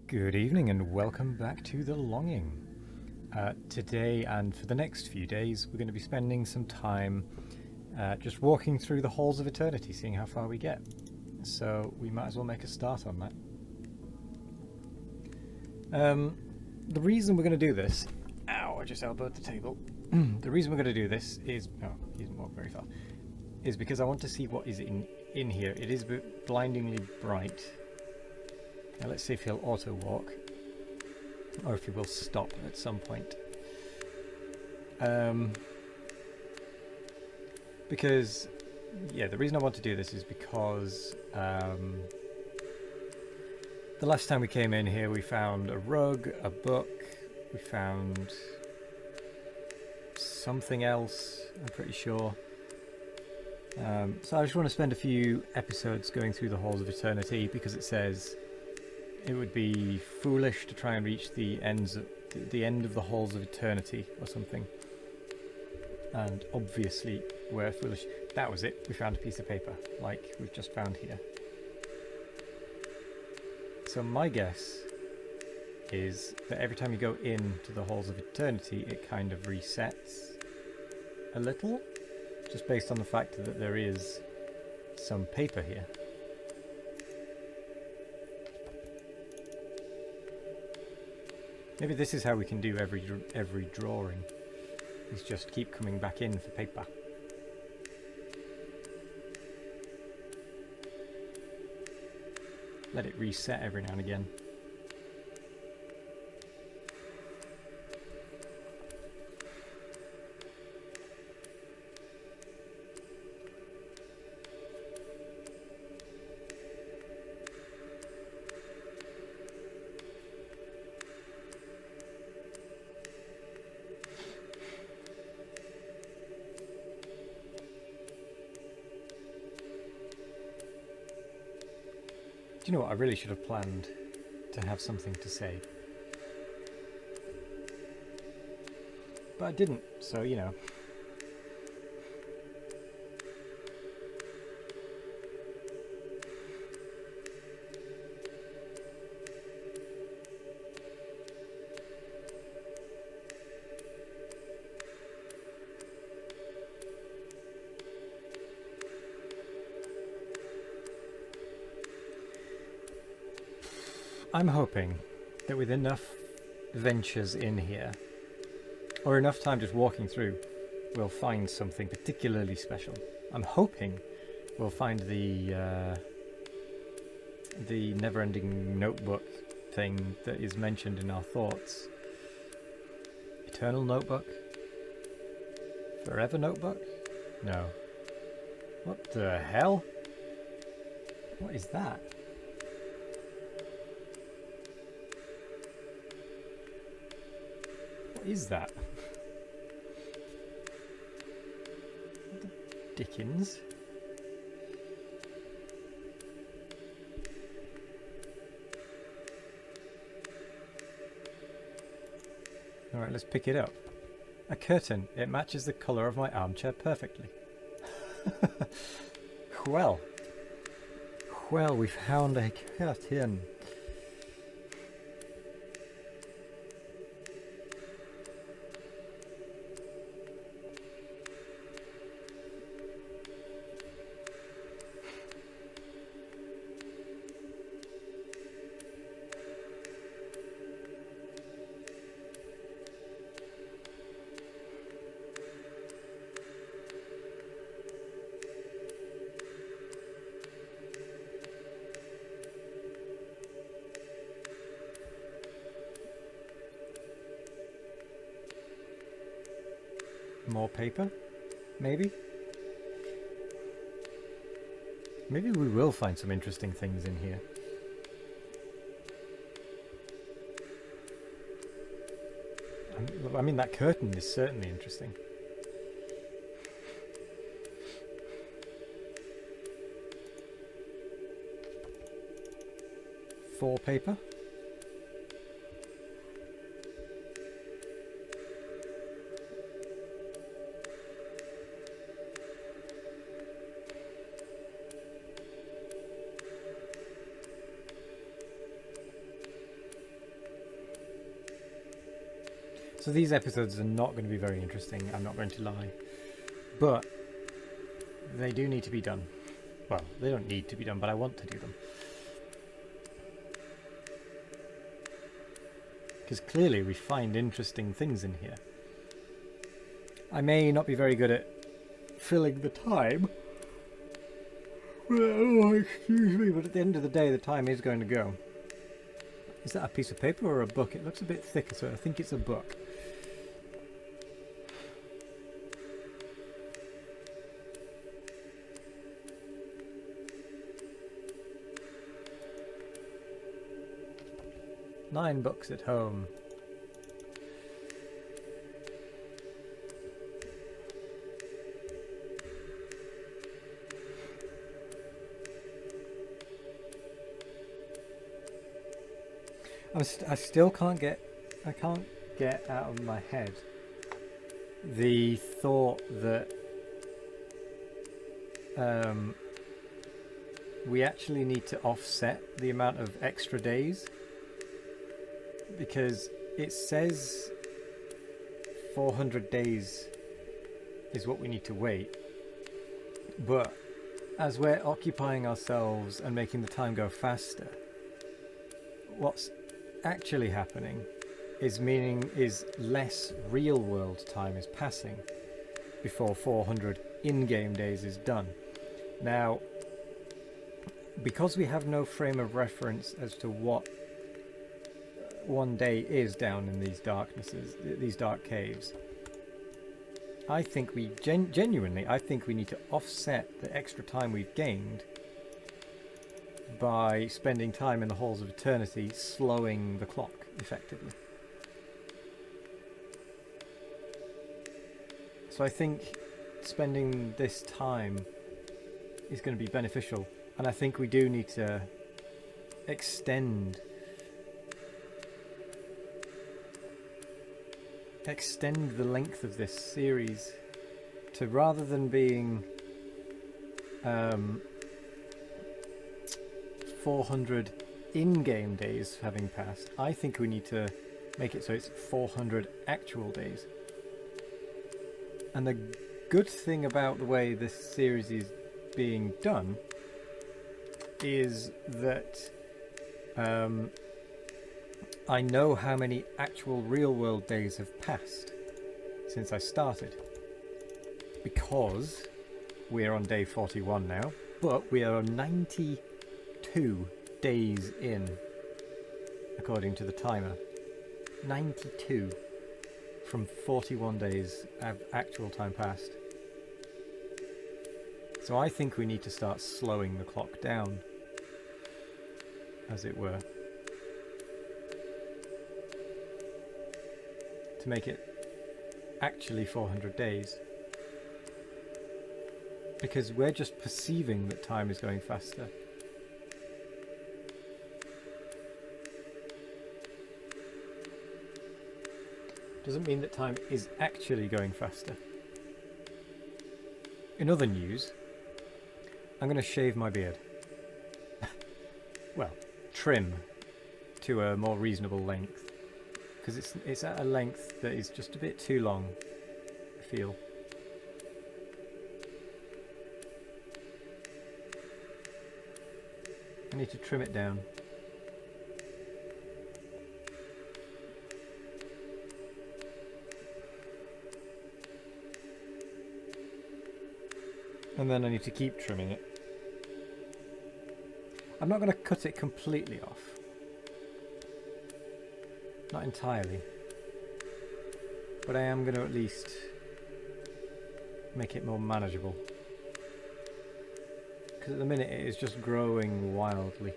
Good evening and welcome back to The Longing. Today and for the next few days we're going to be spending some time just walking through the halls of eternity, seeing how far we get. So we might as well make a start on that. The reason we're going to do this... Ow, I just elbowed the table. The reason we're going to do this is... Oh, he didn't walk very far. Is because I want to see what is in here. It is blindingly bright. Now let's see if he'll auto-walk, or if he will stop at some point. Because, yeah, the reason I want to do this is because the last time we came in here we found a rug, a book, we found something else, I'm pretty sure. So I just want to spend a few episodes going through the halls of eternity, because it says it would be foolish to try and reach the end of the halls of eternity or something. And obviously we're foolish. That was it. We found a piece of paper, like we've just found here. So my guess is that every time you go into the halls of eternity, it kind of resets a little, just based on the fact that there is some paper here. Maybe this is how we can do every drawing, is just keep coming back in for paper. Let it reset every now and again. Do you know what? I really should have planned to have something to say. But I didn't, so you know. I'm hoping that with enough ventures in here, or enough time just walking through, we'll find something particularly special. I'm hoping we'll find the never-ending notebook thing that is mentioned in our thoughts. Eternal notebook? Forever notebook? No. What the hell? What is that? What is that? What the Dickens? Alright, let's pick it up. A curtain. It matches the colour of my armchair perfectly. Well, we found a curtain. More paper? Maybe? Maybe we will find some interesting things in here. I mean, that curtain is certainly interesting. Four paper? So these episodes are not going to be very interesting, I'm not going to lie. But they do need to be done. Well, they don't need to be done, but I want to do them. Because clearly we find interesting things in here. I may not be very good at filling the time. Oh, excuse me, but at the end of the day, the time is going to go. Is that a piece of paper or a book? It looks a bit thicker, so I think it's a book. Nine books at home. I still can't get out of my head the thought that we actually need to offset the amount of extra days, because it says 400 days is what we need to wait, but as we're occupying ourselves and making the time go faster, what's actually happening is less real world time is passing before 400 in-game days is done. Now, because we have no frame of reference as to what one day is down in these darknesses, these dark caves, I think we genuinely need to offset the extra time we've gained by spending time in the halls of eternity, slowing the clock effectively. So I think spending this time is going to be beneficial, and I think we do need to extend the length of this series to, rather than being 400 in-game days having passed, I think we need to make it so it's 400 actual days. And the good thing about the way this series is being done is that I know how many actual real-world days have passed since I started, because we're on day 41 now, but we are 92 days in, according to the timer. 92 from 41 days of actual time passed. So I think we need to start slowing the clock down, as it were, to make it actually 400 days. Because we're just perceiving that time is going faster. Doesn't mean that time is actually going faster. In other news, I'm going to shave my beard. Well, trim to a more reasonable length, because it's at a length that is just a bit too long, I feel. I need to trim it down. And then I need to keep trimming it. I'm not going to cut it completely off. Not entirely. But I am going to at least make it more manageable. Because at the minute it is just growing wildly.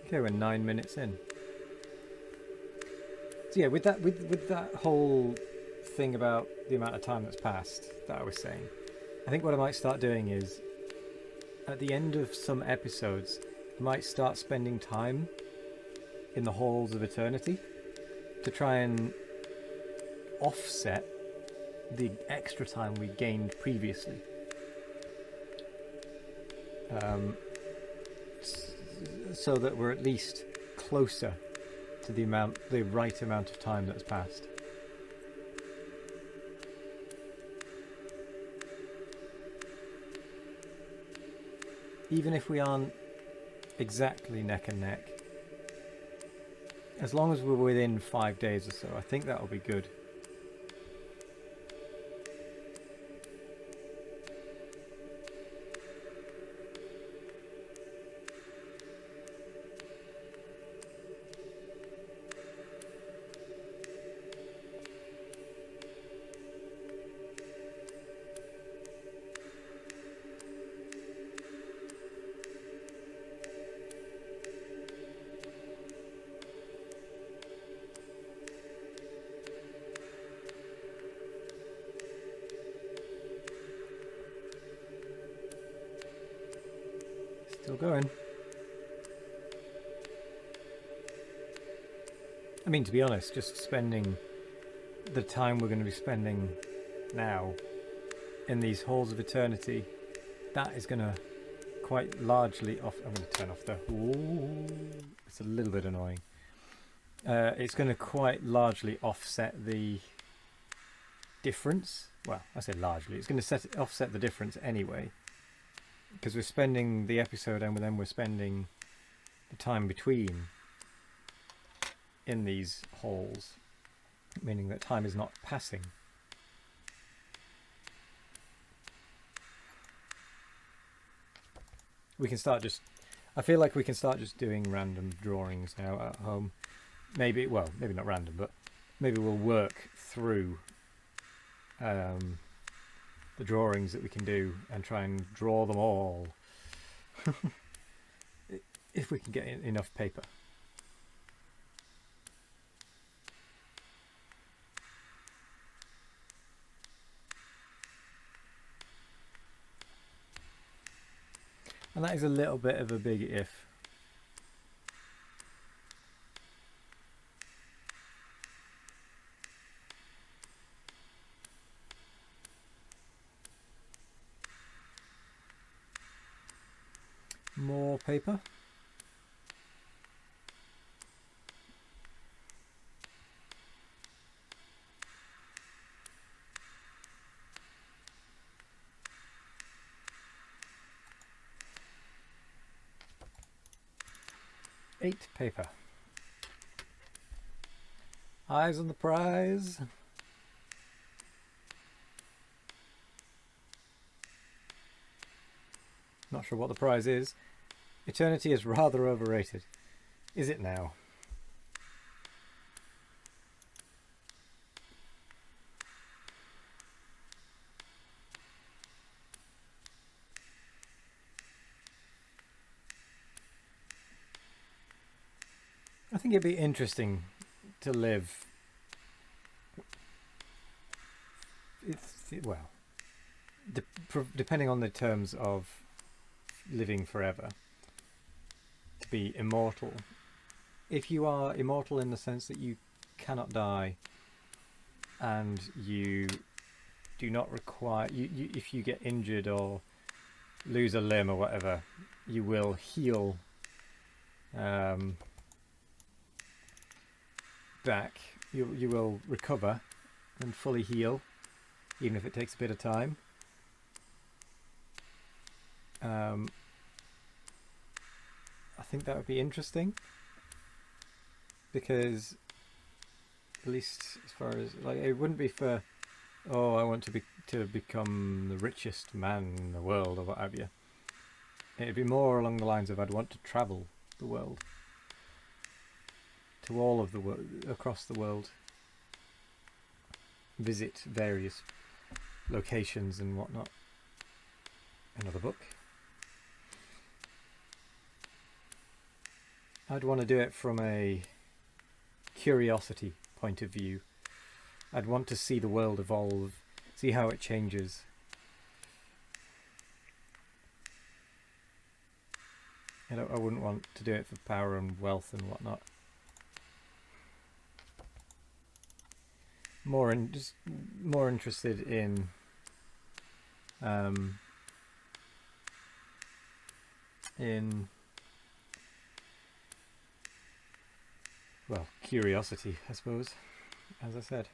Okay, we're 9 minutes in. So yeah, with that whole thing about the amount of time that's passed that I was saying, I think what I might start doing is, at the end of some episodes, I might start spending time in the halls of eternity to try and offset the extra time we gained previously. um, so that we're at least closer to the right amount of time that's passed. Even if we aren't exactly neck and neck, as long as we're within 5 days or so, I think that'll be good. Still going. I mean, to be honest, just spending the time we're going to be spending now in these halls of eternity, that is going to quite largely off. I'm going to turn off the. Ooh, it's a little bit annoying. It's going to quite largely offset the difference. Well, I say largely. It's going to offset the difference anyway, because we're spending the episode and then we're spending the time between in these halls, meaning that time is not passing. We can start just. I feel like we can start just doing random drawings now at home. Maybe not random, but maybe we'll work through the drawings that we can do and try and draw them all. If we can get enough paper. And that is a little bit of a big if. More paper. Eight paper. Eyes on the prize. Not sure what the prize is. Eternity is rather overrated. Is it now? I think it'd be interesting to live. Well, depending on the terms of living forever, to be immortal. If you are immortal in the sense that you cannot die and you do not require if you get injured or lose a limb or whatever, you will heal back. You will recover and fully heal, even if it takes a bit of time. I think that would be interesting, because at least as far as, like, it wouldn't be for, oh, I want to become the richest man in the world or what have you. It'd be more along the lines of, I'd want to travel the world, to all of the world, across the world, visit various locations and whatnot. Another book. I'd want to do it from a curiosity point of view. I'd want to see the world evolve, see how it changes. I wouldn't want to do it for power and wealth and whatnot. Just more interested in in, well, curiosity, I suppose, as I said.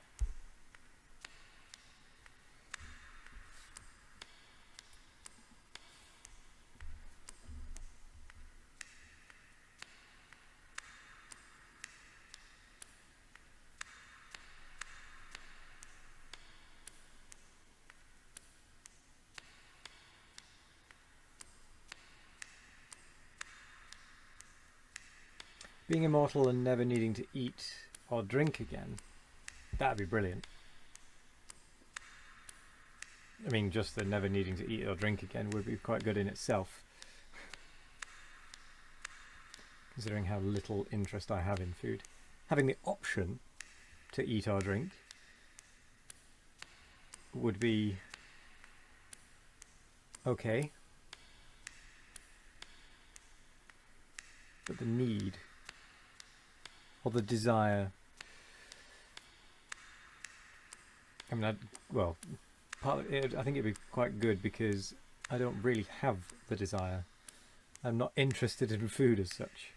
Being immortal and never needing to eat or drink again, that'd be brilliant. I mean, just the never needing to eat or drink again would be quite good in itself, considering how little interest I have in food. Having the option to eat or drink would be okay, but the need or the desire, I mean, well, I think it'd be quite good because I don't really have the desire. I'm not interested in food as such,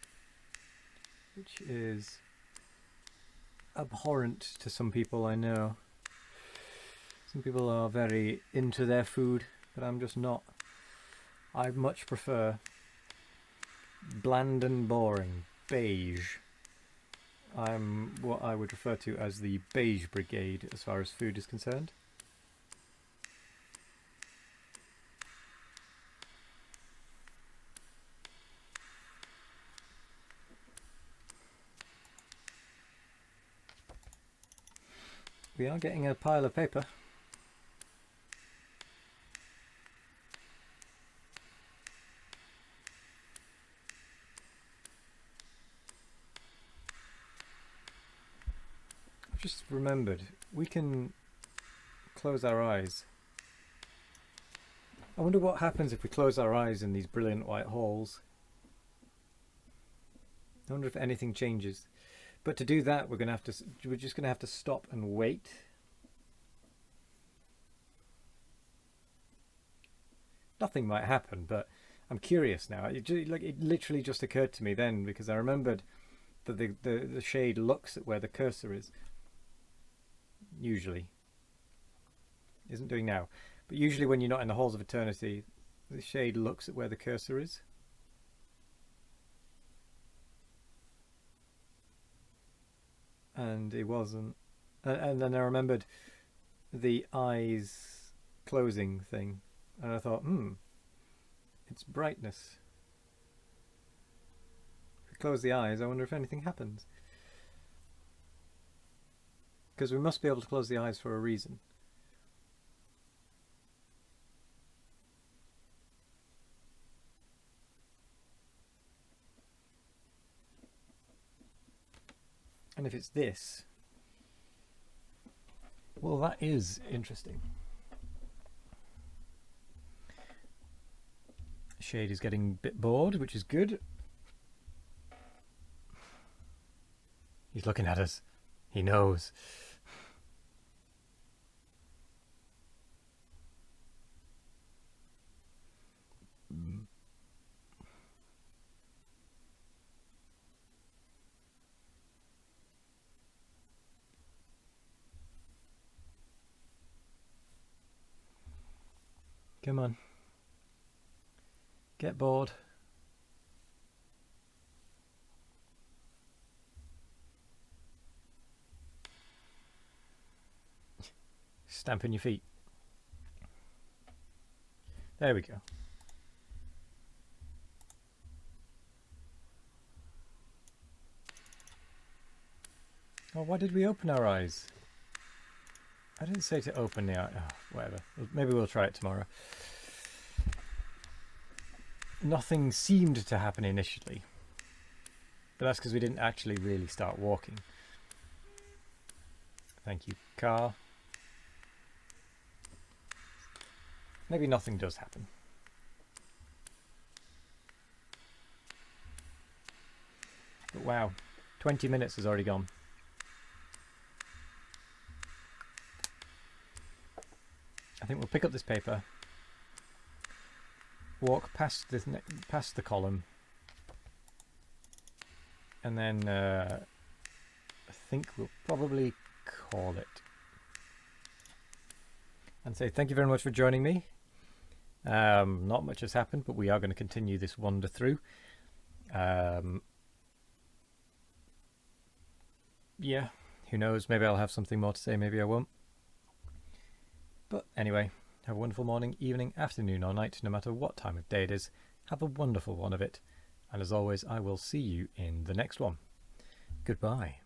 which is abhorrent to some people, I know. Some people are very into their food, but I'm just not. I much prefer bland and boring, beige. I'm what I would refer to as the beige brigade as far as food is concerned. We are getting a pile of paper. I've just remembered, we can close our eyes. I wonder what happens if we close our eyes in these brilliant white halls. I wonder if anything changes. But to do that, we're just going to have to stop and wait. Nothing might happen, but I'm curious now. It literally just occurred to me then, because I remembered that the shade looks at where the cursor is. Usually. Isn't doing now. But usually when you're not in the halls of eternity, the shade looks at where the cursor is. And it wasn't. And then I remembered the eyes closing thing. And I thought, it's brightness. If we close the eyes, I wonder if anything happens. Because we must be able to close the eyes for a reason. And if it's this, well, that is interesting. Shade is getting a bit bored, which is good. He's looking at us. He knows. Come on. Get bored. Stamping your feet. There we go. Oh, why did we open our eyes? I didn't say to open the eye. Oh, whatever. Maybe we'll try it tomorrow. Nothing seemed to happen initially. But that's because we didn't actually really start walking. Thank you, car. Maybe nothing does happen. But wow, 20 minutes has already gone. I think we'll pick up this paper, walk past this past the column, and then I think we'll probably call it. And say thank you very much for joining me. Not much has happened, but we are going to continue this wander through. Yeah, who knows? Maybe I'll have something more to say, maybe I won't. But anyway, have a wonderful morning, evening, afternoon, or night, no matter what time of day it is. Have a wonderful one of it. And as always, I will see you in the next one. Goodbye.